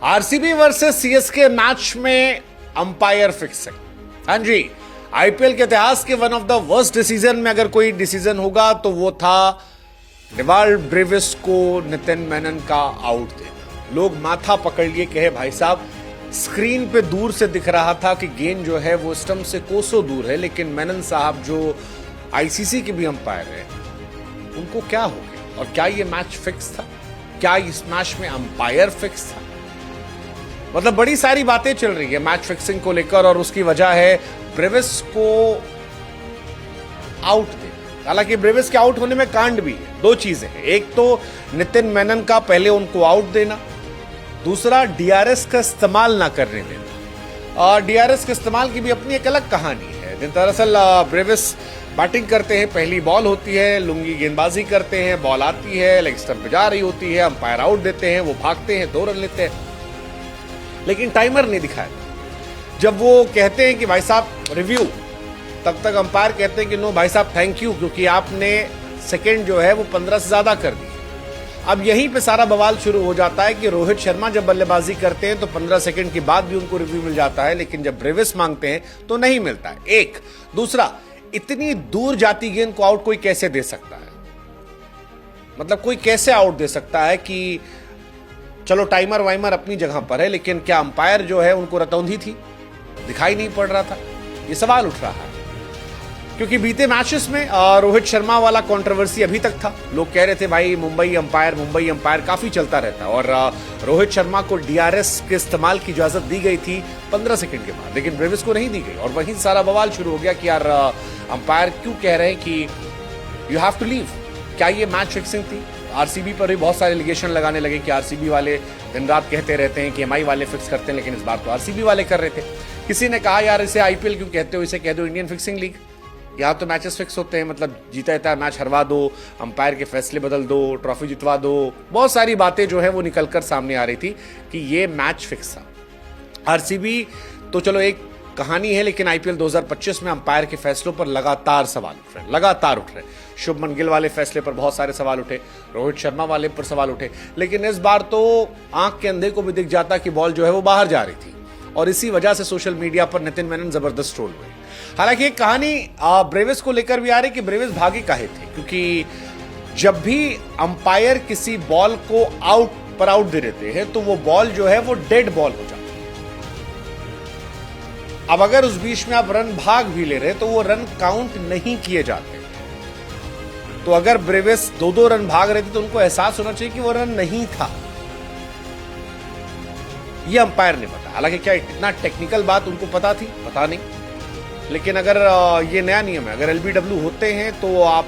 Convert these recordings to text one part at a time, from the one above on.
RCB versus CSK match में umpire fixing. हाँ जी, IPL के इतिहास के one of the worst decision में अगर कोई डिसीजन होगा तो वो था डेवाल्ड ब्रेविस को नितिन मेनन का आउट देना। लोग माथा पकड़ लिए कहे भाई साहब स्क्रीन पे दूर से दिख रहा था कि गेंद जो है वो स्टंप से कोसों दूर है, लेकिन मेनन साहब जो आईसीसी के भी अंपायर है उनको क्या हो गया? और क्या ये मैच फिक्स था? क्या इस मैच में अंपायर फिक्स था? मतलब बड़ी सारी बातें चल रही है मैच फिक्सिंग को लेकर और उसकी वजह है ब्रेविस को आउट देना। हालांकि ब्रेविस के आउट होने में कांड भी है, दो चीजें हैं। एक तो नितिन मेनन का पहले उनको आउट देना, दूसरा डीआरएस का इस्तेमाल ना करने देना। और डीआरएस के इस्तेमाल की भी अपनी एक अलग कहानी है। दरअसल ब्रेविस बैटिंग करते हैं, पहली बॉल होती है, लुंगी गेंदबाजी करते हैं, बॉल आती है, लेग स्टंप पे जा रही होती है, अंपायर आउट देते हैं, वो भागते हैं, 2 रन लेते हैं, लेकिन टाइमर नहीं दिखाया। जब वो कहते हैं कि भाई साहब रिव्यू, तब तक अंपायर कहते हैं कि नो भाई साहब थैंक यू, क्योंकि आपने सेकंड जो है वो 15 से ज्यादा कर दी। अब यहीं पे सारा बवाल शुरू हो जाता है कि रोहित शर्मा जब बल्लेबाजी करते हैं तो 15 सेकंड के बाद भी उनको रिव्यू मिल जाता है, लेकिन जब ब्रेविस मांगते हैं तो नहीं मिलता है। एक दूसरा, इतनी दूर जाती गेंद को आउट कोई कैसे दे सकता है? मतलब कोई कैसे आउट दे सकता है कि चलो टाइमर वाइमर अपनी जगह पर है, लेकिन क्या अंपायर जो है उनको रतौंधी थी, दिखाई नहीं पड़ रहा था? ये सवाल उठ रहा है क्योंकि बीते मैचेस में रोहित शर्मा वाला कंट्रोवर्सी अभी तक था। लोग कह रहे थे भाई मुंबई अंपायर काफी चलता रहता है, और रोहित शर्मा को डीआरएस के इस्तेमाल की इजाजत दी गई थी 15 सेकंड के बाद, लेकिन ब्रेविस को नहीं दी गई। और वहीं सारा बवाल शुरू हो गया कि यार अंपायर क्यों कह रहे हैं कि यू हैव टू लीव। क्या ये मैच फिक्सिंग थी? आरसीबी पर भी बहुत सारे एलिगेशन लगाने लगे कि आरसीबी वाले दिन रात कहते रहते हैं कि एमआई वाले फिक्स करते हैं, लेकिन इस बार तो आरसीबी वाले कर रहे थे। किसी ने कहा यार इसे आईपीएल क्यों कहते हो, इसे कह दो इंडियन फिक्सिंग लीग। यहाँ तो मैचेस फिक्स होते हैं, मतलब जीता जाता है मैच हरवा दो, अंपायर के फैसले बदल दो, ट्रॉफी जितवा दो। बहुत सारी बातें जो है वो निकलकर सामने आ रही थी कि ये मैच फिक्स था। आरसीबी तो चलो एक कहानी है, लेकिन आईपीएल 2025 में अंपायर के फैसलों पर लगातार सवाल उठ रहे। शुभमन गिल वाले फैसले पर बहुत सारे सवाल उठे, रोहित शर्मा वाले पर सवाल उठे, लेकिन इस बार तो आंख के अंधे को भी दिख जाता कि बॉल जो है वो बाहर जा रही थी, और इसी वजह से सोशल मीडिया पर नितिन मेनन जबरदस्त ट्रोल हुए। हालांकि एक कहानी ब्रेविस को लेकर भी आ रही कि ब्रेविस भागे काहे थे, क्योंकि जब भी अंपायर किसी बॉल को आउट दे देते हैं तो वो बॉल जो है वो डेड बॉल हो जाती है। अब अगर उस बीच में आप रन भाग भी ले रहे तो वो रन काउंट नहीं किए जाते। तो अगर ब्रेविस 2-2 रन भाग रहे थे तो उनको एहसास होना चाहिए कि वो रन नहीं था। ये अंपायर ने पता। हालांकि क्या इतना टेक्निकल बात उनको पता थी? पता नहीं, लेकिन अगर ये नया नियम है, अगर एलबीडब्ल्यू होते हैं तो आप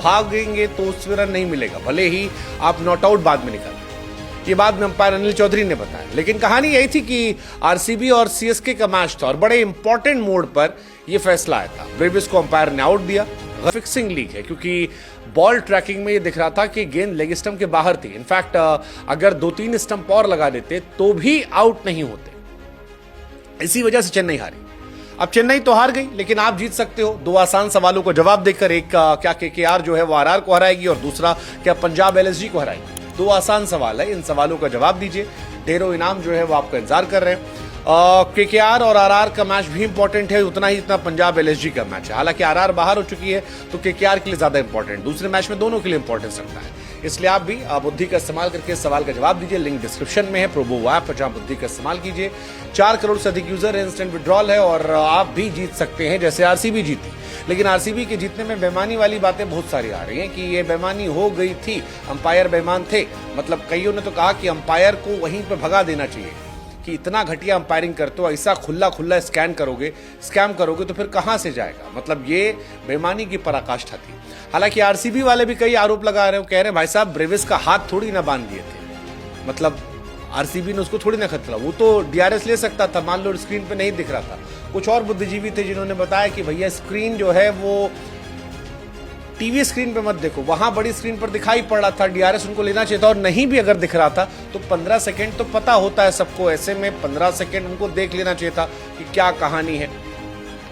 भागेंगे तो उसमें रन नहीं मिलेगा, भले ही आप नॉट आउट बाद में निकालें। ये बाद में अंपायर अनिल चौधरी ने बताया। लेकिन कहानी यही थी कि आरसीबी और सीएसके का मैच था और बड़े इंपॉर्टेंट मोड पर यह फैसला आया था। ब्रेविस को अंपायर ने आउट दिया। फिक्सिंग लीग है क्योंकि बॉल ट्रैकिंग में ये दिख रहा था कि गेंद लेग स्टंप के बाहर थी। इनफैक्ट अगर 2-3 स्टंप और लगा देते तो भी आउट नहीं होते। इसी वजह से चेन्नई हारी। अब चेन्नई तो हार गई, लेकिन आप जीत सकते हो 2 आसान सवालों को जवाब देकर। एक क्या केकेआर जो है वो आरआर को हराएगी, और दूसरा क्या पंजाब एलएसजी को हराएगी। 2 आसान सवाल है, इन सवालों का जवाब दीजिए। ढेरों इनाम जो है वो आपका इंतजार कर रहे हैं। केकेआर और आरआर का मैच भी इंपॉर्टेंट है उतना ही जितना पंजाब एलएसजी का मैच है। हालांकि आरआर बाहर हो चुकी है तो केकेआर के लिए ज्यादा इंपॉर्टेंट, दूसरे मैच में दोनों के लिए इंपॉर्टेंस रखता है। इसलिए आप भी बुद्धि का इस्तेमाल करके इस सवाल का जवाब दीजिए। लिंक डिस्क्रिप्शन में है, प्रोबो ऐप, जहां बुद्धि का इस्तेमाल कीजिए। 4 करोड़ से अधिक यूजर है, इंस्टेंट विड्रॉल है, और आप भी जीत सकते हैं जैसे आरसीबी जीती। लेकिन आरसीबी के जीतने में बेईमानी वाली बातें बहुत सारी आ रही हैं कि ये बेईमानी हो गई थी, अंपायर बेईमान थे। मतलब कईयों ने तो कहा कि अंपायर को वहीं पर भगा देना चाहिए कि इतना घटिया अंपायरिंग करते हो, ऐसा खुला स्कैम करोगे तो फिर कहां से जाएगा? मतलब ये बेईमानी की पराकाष्ठा थी। हालांकि आरसीबी वाले भी कई आरोप लगा रहे हो, कह रहे हैं भाई साहब ब्रेविस का हाथ थोड़ी ना बांध दिए थे, मतलब आरसीबी ने उसको थोड़ी ना खतरा, वो तो डीआरएस ले सकता था, मान लो स्क्रीन पे नहीं दिख रहा था। कुछ और बुद्धिजीवी थे जिन्होंने बताया कि भैया स्क्रीन जो है वो टीवी स्क्रीन पे मत देखो, वहां बड़ी स्क्रीन पर दिखाई पड़ रहा था, डीआरएस उनको लेना चाहिए था। और नहीं भी अगर दिख रहा था तो 15 सेकंड तो पता होता है सबको, ऐसे में 15 सेकंड उनको देख लेना चाहिए था कि क्या कहानी है।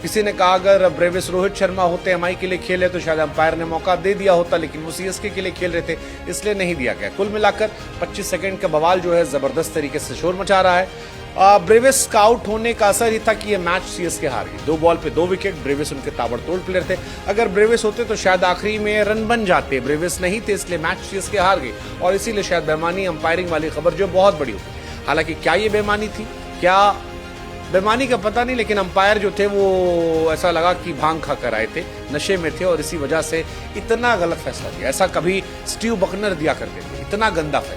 किसी ने कहा अगर ब्रेविस रोहित शर्मा होते एमआई के लिए खेले तो शायद अंपायर ने मौका दे दिया होता, लेकिन वो सीएसके के लिए खेल रहे थे इसलिए नहीं दिया गया। कुल मिलाकर 25 सेकंड का बवाल जो है जबरदस्त तरीके से शोर मचा रहा है। ब्रेविस का आउट होने का असर ही था कि ये मैच सीएसके हार गई। 2 बॉल पे 2 विकेट। ब्रेविस उनके ताबड़तोड़ प्लेयर थे, अगर ब्रेविस होते तो शायद आखिरी में रन बन जाते। ब्रेविस नहीं थे इसलिए मैच सीएसके हार गई और इसीलिए शायद बेईमानी अंपायरिंग वाली खबर जो बहुत बड़ी होती। हालांकि क्या ये बेईमानी थी, क्या बेईमानी का पता नहीं, लेकिन अंपायर जो थे वो ऐसा लगा कि भांग खा कर आए थे, नशे में थे और इसी वजह से इतना गलत फैसला दिया। ऐसा कभी स्टीव बकनर दिया करते थे, इतना गंदा फैसला।